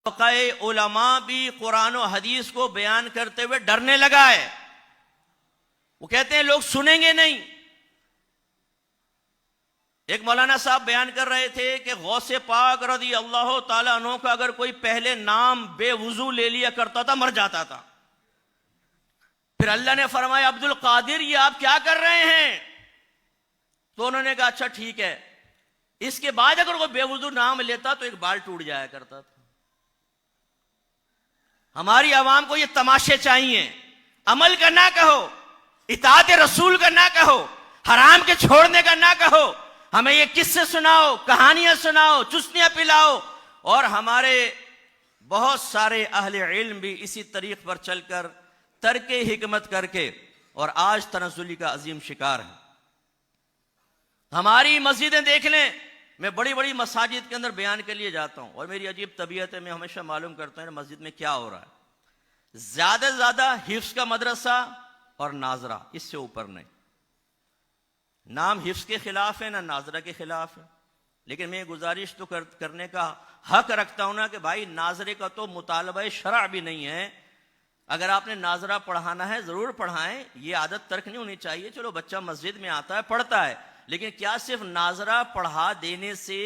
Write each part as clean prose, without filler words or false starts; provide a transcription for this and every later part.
فقہ علماء بھی قرآن و حدیث کو بیان کرتے ہوئے ڈرنے لگا ہے. وہ کہتے ہیں لوگ سنیں گے نہیں. ایک مولانا صاحب بیان کر رہے تھے کہ غوث پاک رضی اللہ تعالیٰ عنہ کا اگر کوئی پہلے نام بے وضو لے لیا کرتا تھا مر جاتا تھا. پھر اللہ نے فرمایا عبد القادر یہ آپ کیا کر رہے ہیں؟ تو انہوں نے کہا اچھا ٹھیک ہے. اس کے بعد اگر وہ بے وضو نام لیتا تو ایک بال ٹوٹ جایا کرتا تھا. ہماری عوام کو یہ تماشے چاہیے. عمل کا نہ کہو, اطاعت رسول کا نہ کہو, حرام کے چھوڑنے کا نہ کہو. ہمیں یہ قصے سناؤ, کہانیاں سناؤ, چسنیاں پلاؤ. اور ہمارے بہت سارے اہل علم بھی اسی طریق پر چل کر ترک حکمت کر کے اور آج تنزلی کا عظیم شکار ہیں. ہماری مسجدیں دیکھ لیں. میں بڑی بڑی مساجد کے اندر بیان کے لیے جاتا ہوں اور میری عجیب طبیعت ہے, میں ہمیشہ معلوم کرتا ہوں مسجد میں کیا ہو رہا ہے. زیادہ سے زیادہ حفظ کا مدرسہ اور ناظرہ, اس سے اوپر نہیں. نام حفظ کے خلاف ہے نہ ناظرہ کے خلاف ہے, لیکن میں گزارش تو کرنے کا حق رکھتا ہوں نا کہ بھائی ناظرے کا تو مطالبہ شرع بھی نہیں ہے. اگر آپ نے ناظرہ پڑھانا ہے ضرور پڑھائیں, یہ عادت ترک نہیں ہونی چاہیے. چلو بچہ مسجد میں آتا ہے پڑھتا ہے, لیکن کیا صرف ناظرہ پڑھا دینے سے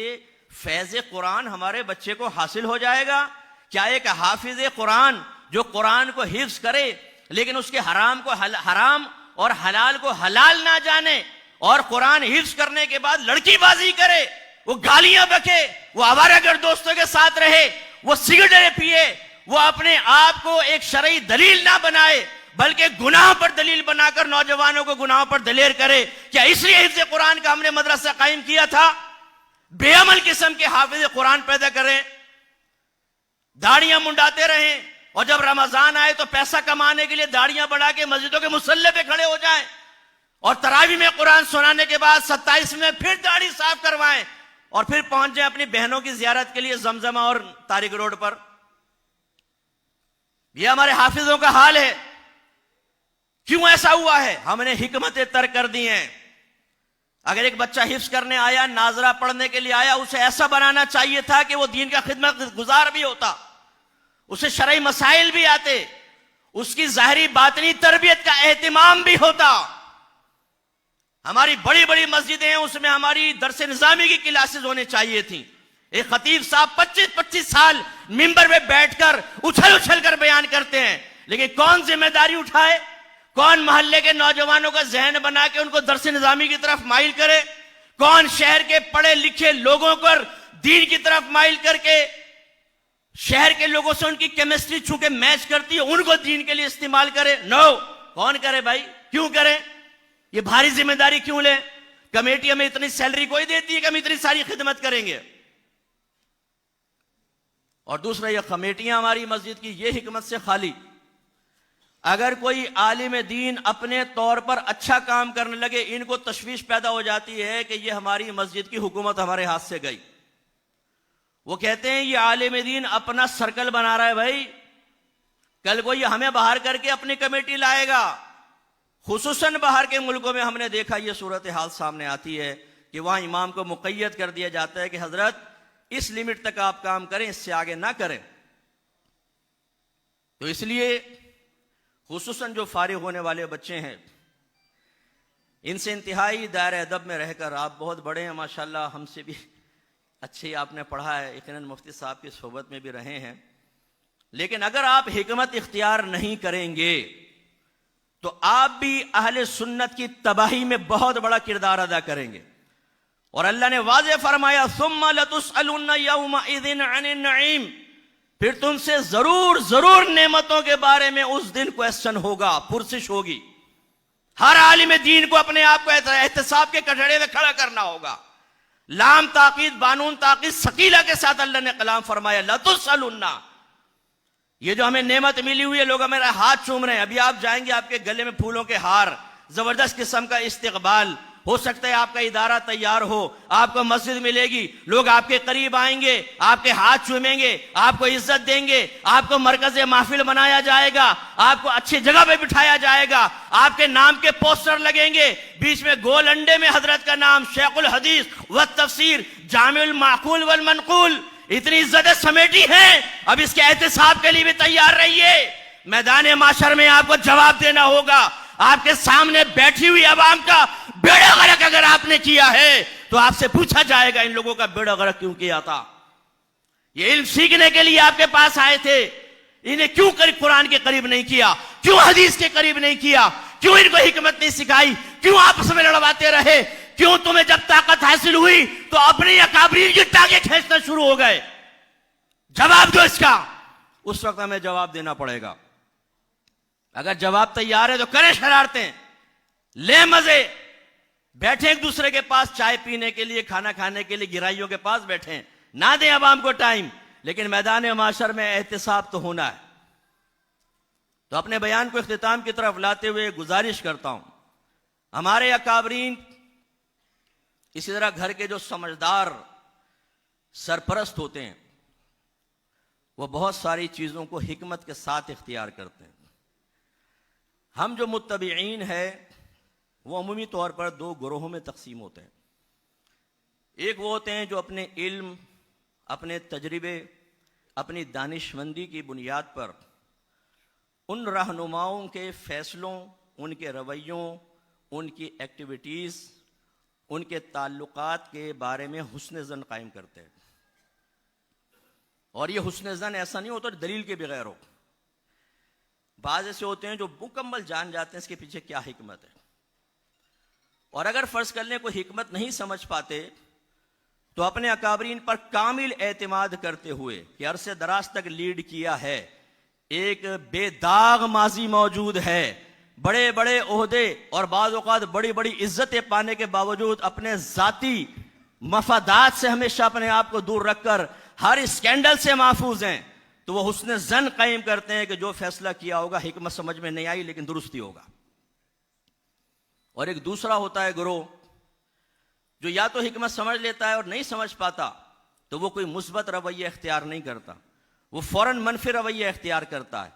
فیض قرآن ہمارے بچے کو حاصل ہو جائے گا؟ کیا ایک حافظ قرآن جو قرآن کو حفظ کرے لیکن اس کے حرام کو حرام اور حلال کو حلال نہ جانے اور قرآن حفظ کرنے کے بعد لڑکی بازی کرے, وہ گالیاں بکے, وہ آوارہ گرد دوستوں کے ساتھ رہے, وہ سگریٹیں پیے, وہ اپنے آپ کو ایک شرعی دلیل نہ بنائے بلکہ گناہ پر دلیل بنا کر نوجوانوں کو گناہوں پر دلیر کرے؟ کیا اس لیے حفظ قرآن کا ہم نے مدرسہ قائم کیا تھا؟ بے عمل قسم کے حافظ قرآن پیدا کریں, داڑیاں منڈاتے رہیں, اور جب رمضان آئے تو پیسہ کمانے کے لیے داڑیاں بڑھا کے مسجدوں کے مصلی پہ کھڑے ہو جائیں, اور تراویح میں قرآن سنانے کے بعد 27 میں پھر داڑھی صاف کروائیں اور پھر پہنچ جائیں اپنی بہنوں کی زیارت کے لیے زمزمہ اور طارق روڈ پر. یہ ہمارے حافظوں کا حال ہے. کیوں ایسا ہوا ہے؟ ہم نے حکمتیں ترک کر دی ہیں. اگر ایک بچہ حفظ کرنے آیا, ناظرہ پڑھنے کے لیے آیا, اسے ایسا بنانا چاہیے تھا کہ وہ دین کا خدمت گزار بھی ہوتا, اسے شرعی مسائل بھی آتے, اس کی ظاہری باطنی تربیت کا اہتمام بھی ہوتا. ہماری بڑی بڑی مسجدیں ہیں, اس میں ہماری درس نظامی کی کلاسز ہونے چاہیے تھیں. ایک خطیب صاحب 25 سال ممبر میں بیٹھ کر اچھل کر بیان کرتے ہیں, لیکن کون ذمہ داری اٹھائے؟ کون محلے کے نوجوانوں کا ذہن بنا کے ان کو درس نظامی کی طرف مائل کرے؟ کون شہر کے پڑھے لکھے لوگوں پر دین کی طرف مائل کر کے شہر کے لوگوں سے ان کی کیمسٹری چونکہ میچ کرتی ہے ان کو دین کے لیے استعمال کرے؟ نو. کون کرے بھائی؟ کیوں کرے؟ یہ بھاری ذمہ داری کیوں لے؟ کمیٹی ہمیں اتنی سیلری کوئی دیتی ہے کہ ہم اتنی ساری خدمت کریں گے؟ اور دوسرا, یہ کمیٹیاں ہماری مسجد کی یہ حکمت سے خالی. اگر کوئی عالم دین اپنے طور پر اچھا کام کرنے لگے, ان کو تشویش پیدا ہو جاتی ہے کہ یہ ہماری مسجد کی حکومت ہمارے ہاتھ سے گئی. وہ کہتے ہیں یہ عالم دین اپنا سرکل بنا رہا ہے بھائی, کل کو یہ ہمیں باہر کر کے اپنی کمیٹی لائے گا. خصوصاً باہر کے ملکوں میں ہم نے دیکھا یہ صورتحال سامنے آتی ہے کہ وہاں امام کو مقید کر دیا جاتا ہے کہ حضرت اس لمٹ تک آپ کام کریں, اس سے آگے نہ کریں. تو اس لیے خصوصاً جو فارغ ہونے والے بچے ہیں, ان سے انتہائی دائرہ ادب میں رہ کر, آپ بہت بڑے ہیں ماشاءاللہ, ہم سے بھی اچھے آپ نے پڑھا ہے, یقیناً مفتی صاحب کی صحبت میں بھی رہے ہیں, لیکن اگر آپ حکمت اختیار نہیں کریں گے تو آپ بھی اہل سنت کی تباہی میں بہت بڑا کردار ادا کریں گے. اور اللہ نے واضح فرمایا ثم لتسألن یومئذ عن النعیم, پھر تم سے ضرور نعمتوں کے بارے میں اس دن کوسچن ہوگا, پرسش ہوگی. ہر عالم دین کو اپنے آپ کو احتساب کے کٹڑے میں کھڑا کرنا ہوگا. لام تاکید بانون تاکید ثقیلہ کے ساتھ اللہ نے کلام فرمایا لتسألن. یہ جو ہمیں نعمت ملی ہوئی ہے, لوگ ہمارا ہاتھ چوم رہے ہیں. ابھی آپ جائیں گے, آپ کے گلے میں پھولوں کے ہار, زبردست قسم کا استقبال. ہو سکتا ہے آپ کا ادارہ تیار ہو, آپ کو مسجد ملے گی, لوگ آپ کے قریب آئیں گے, آپ کے ہاتھ چومیں گے, آپ کو عزت دیں گے, آپ کو مرکز محفل بنایا جائے گا, آپ کو اچھی جگہ پہ بٹھایا جائے گا, آپ کے نام کے پوسٹر لگیں گے, بیچ میں گول انڈے میں حضرت کا نام, شیخ الحدیث والتفسیر, جامع المعقول والمنقول. اتنی عزتیں سمیٹی ہیں، اب اس کے احتساب کے لیے بھی تیار رہیے. میدان معاشر میں آپ کو جواب دینا ہوگا. آپ کے سامنے بیٹھی ہوئی عوام کا بیڑا غرق اگر آپ نے کیا ہے تو آپ سے پوچھا جائے گا ان لوگوں کا بیڑا غرق کیوں کیا تھا. یہ علم سیکھنے کے لیے آپ کے پاس آئے تھے، انہیں کیوں قرآن کے قریب نہیں کیا، کیوں حدیث کے قریب نہیں کیا، کیوں ان کو حکمت نہیں سکھائی، کیوں آپس میں لڑواتے رہے، کیوں تمہیں جب طاقت حاصل ہوئی تو اپنی اکابرین کی ٹانگیں کھینچنا شروع ہو گئے. جواب دو اس کا. اس وقت ہمیں جواب دینا پڑے گا. اگر جواب تیار ہے تو کریں شرارتیں، لیں مزے، بیٹھیں ایک دوسرے کے پاس چائے پینے کے لیے، کھانا کھانے کے لیے گرائیوں کے پاس بیٹھیں، نہ دیں عوام کو ٹائم، لیکن میدان معاشر میں احتساب تو ہونا ہے. تو اپنے بیان کو اختتام کی طرف لاتے ہوئے گزارش کرتا ہوں، ہمارے اکابرین، اسی طرح گھر کے جو سمجھدار سرپرست ہوتے ہیں، وہ بہت ساری چیزوں کو حکمت کے ساتھ اختیار کرتے ہیں. ہم جو متبعین ہیں وہ عمومی طور پر دو گروہوں میں تقسیم ہوتے ہیں. ایک وہ ہوتے ہیں جو اپنے علم، اپنے تجربے، اپنی دانشمندی کی بنیاد پر ان رہنماؤں کے فیصلوں، ان کے رویوں، ان کی ایکٹیویٹیز، ان کے تعلقات کے بارے میں حسن ظن قائم کرتے ہیں. اور یہ حسن ظن ایسا نہیں ہوتا دلیل کے بغیر ہو. بعض ایسے ہوتے ہیں جو مکمل جان جاتے ہیں اس کے پیچھے کیا حکمت ہے، اور اگر فرض کر لیں کوئی حکمت نہیں سمجھ پاتے تو اپنے اکابرین پر کامل اعتماد کرتے ہوئے کہ عرصے دراز تک لیڈ کیا ہے، ایک بے داغ ماضی موجود ہے، بڑے بڑے عہدے اور بعض اوقات بڑی بڑی عزتیں پانے کے باوجود اپنے ذاتی مفادات سے ہمیشہ اپنے آپ کو دور رکھ کر ہر اسکینڈل سے محفوظ ہیں، تو وہ حسن ظن قائم کرتے ہیں کہ جو فیصلہ کیا ہوگا حکمت سمجھ میں نہیں آئی لیکن درستی ہوگا. اور ایک دوسرا ہوتا ہے گروہ جو یا تو حکمت سمجھ لیتا ہے اور نہیں سمجھ پاتا تو وہ کوئی مثبت رویہ اختیار نہیں کرتا، وہ فوراً منفی رویہ اختیار کرتا ہے.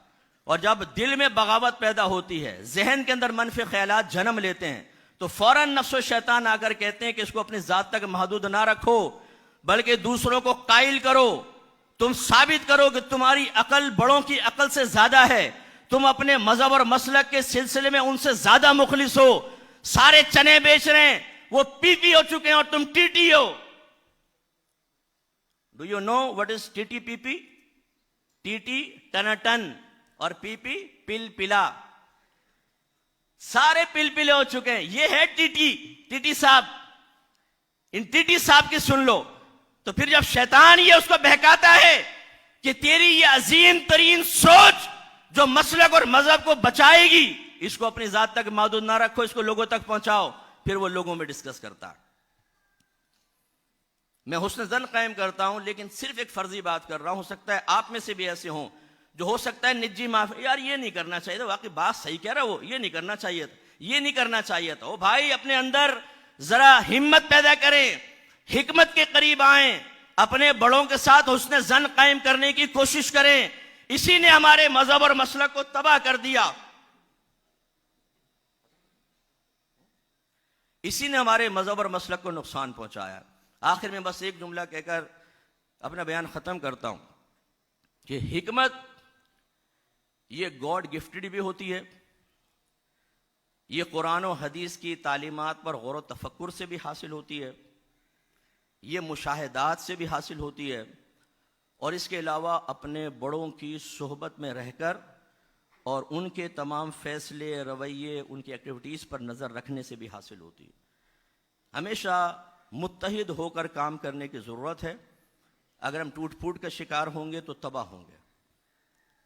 اور جب دل میں بغاوت پیدا ہوتی ہے، ذہن کے اندر منفی خیالات جنم لیتے ہیں، تو فوراً نفس و شیطان آ کر کہتے ہیں کہ اس کو اپنی ذات تک محدود نہ رکھو بلکہ دوسروں کو قائل کرو، تم ثابت کرو کہ تمہاری عقل بڑوں کی عقل سے زیادہ ہے، تم اپنے مذہب اور مسلک کے سلسلے میں ان سے زیادہ مخلص ہو. سارے چنے بیچ رہے ہیں، وہ پی پی ہو چکے ہیں اور تم ٹی ٹی ہو. Do you know what is T T P P? T T ٹن ٹن اور پی پی پل پلا. سارے پل پلے ہو چکے ہیں. یہ ہے ٹی ٹی صاحب. ان ٹی ٹی صاحب کی سن لو. تو پھر جب شیطان یہ اس کو بہکاتا ہے کہ تیری یہ عظیم ترین سوچ جو مسلک اور مذہب کو بچائے گی، اس کو اپنی ذات تک محدود نہ رکھو، اس کو لوگوں تک پہنچاؤ، پھر وہ لوگوں میں ڈسکس کرتا ہے. میں حسن ظن قائم کرتا ہوں لیکن صرف ایک فرضی بات کر رہا ہوں. ہو سکتا ہے آپ میں سے بھی ایسے ہوں جو ہو سکتا ہے نجی معافی، یار یہ نہیں کرنا چاہیے تھا، واقعی بات صحیح کہہ رہا وہ، یہ نہیں کرنا چاہیے تھا، یہ نہیں کرنا چاہیے تھا. او بھائی، اپنے اندر ذرا ہمت پیدا کریں، حکمت کے قریب آئیں، اپنے بڑوں کے ساتھ حسن ظن قائم کرنے کی کوشش کریں. اسی نے ہمارے مذہب اور مسلک کو تباہ کر دیا. اسی نے ہمارے مذہب اور مسلک کو نقصان پہنچایا. آخر میں بس ایک جملہ کہہ کر اپنا بیان ختم کرتا ہوں کہ حکمت یہ گاڈ گفٹڈ بھی ہوتی ہے، یہ قرآن و حدیث کی تعلیمات پر غور و تفکر سے بھی حاصل ہوتی ہے، یہ مشاہدات سے بھی حاصل ہوتی ہے، اور اس کے علاوہ اپنے بڑوں کی صحبت میں رہ کر اور ان کے تمام فیصلے، رویے، ان کی ایکٹیویٹیز پر نظر رکھنے سے بھی حاصل ہوتی ہے. ہمیشہ متحد ہو کر کام کرنے کی ضرورت ہے. اگر ہم ٹوٹ پھوٹ کا شکار ہوں گے تو تباہ ہوں گے.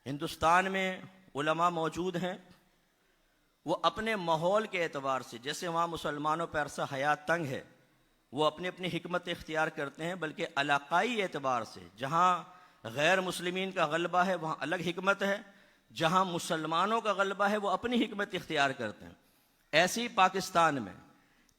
ہندوستان میں علماء موجود ہیں، وہ اپنے ماحول کے اعتبار سے، جیسے وہاں مسلمانوں پر عرصہ حیات تنگ ہے، وہ اپنی اپنی حکمت اختیار کرتے ہیں، بلکہ علاقائی اعتبار سے جہاں غیر مسلمین کا غلبہ ہے وہاں الگ حکمت ہے، جہاں مسلمانوں کا غلبہ ہے وہ اپنی حکمت اختیار کرتے ہیں. ایسے ہی پاکستان میں،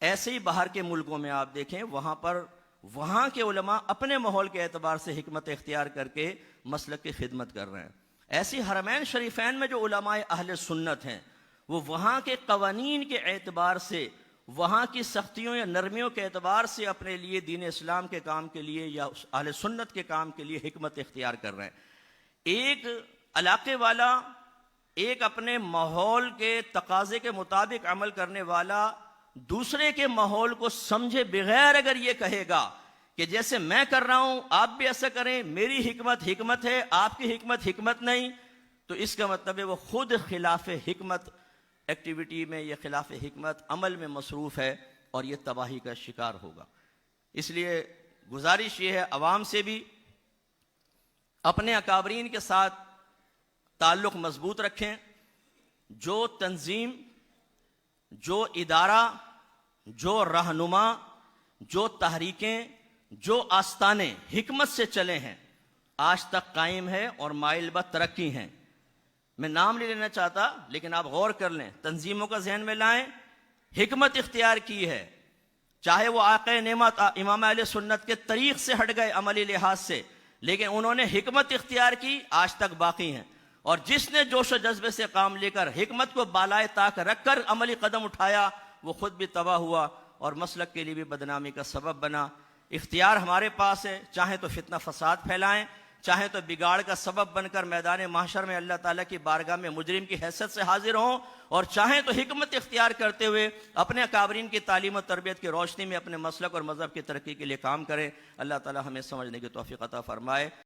ایسے ہی باہر کے ملکوں میں آپ دیکھیں، وہاں پر وہاں کے علماء اپنے ماحول کے اعتبار سے حکمت اختیار کر کے مسلک کی خدمت کر رہے ہیں. ایسی حرمین شریفین میں جو علماء اہل سنت ہیں، وہ وہاں کے قوانین کے اعتبار سے وہاں کی سختیوں یا نرمیوں کے اعتبار سے اپنے لیے دین اسلام کے کام کے لیے یا اہل سنت کے کام کے لیے حکمت اختیار کر رہے ہیں۔ ایک علاقے والا، ایک اپنے ماحول کے تقاضے کے مطابق عمل کرنے والا دوسرے کے ماحول کو سمجھے بغیر اگر یہ کہے گا کہ جیسے میں کر رہا ہوں آپ بھی ایسا کریں، میری حکمت حکمت ہے، آپ کی حکمت حکمت نہیں، تو اس کا مطلب ہے وہ خود خلاف حکمت ایکٹیویٹی میں یا خلاف حکمت عمل میں مصروف ہے اور یہ تباہی کا شکار ہوگا۔ اس لیے گزارش یہ ہے عوام سے بھی اپنے اکابرین کے ساتھ تعلق مضبوط رکھیں۔ جو تنظیم، جو ادارہ، جو رہنما، جو تحریکیں، جو آستانے حکمت سے چلے ہیں آج تک قائم ہے اور مائل بہ ترقی ہیں۔ میں نام نہیں لینا چاہتا لیکن آپ غور کر لیں، تنظیموں کا ذہن میں لائیں، حکمت اختیار کی ہے، چاہے وہ آقا نعمت امام اہل سنت کے طریق سے ہٹ گئے عملی لحاظ سے، لیکن انہوں نے حکمت اختیار کی، آج تک باقی ہیں۔ اور جس نے جوش و جذبے سے کام لے کر حکمت کو بالائے طاق رکھ کر عملی قدم اٹھایا وہ خود بھی تباہ ہوا اور مسلک کے لیے بھی بدنامی کا سبب بنا۔ اختیار ہمارے پاس ہے، چاہیں تو فتنہ فساد پھیلائیں، چاہیں تو بگاڑ کا سبب بن کر میدان محشر میں اللہ تعالیٰ کی بارگاہ میں مجرم کی حیثیت سے حاضر ہوں، اور چاہیں تو حکمت اختیار کرتے ہوئے اپنے اکابرین کی تعلیم و تربیت کی روشنی میں اپنے مسلک اور مذہب کی ترقی کے لیے کام کریں۔ اللہ تعالیٰ ہمیں سمجھنے کی توفیق عطا فرمائے۔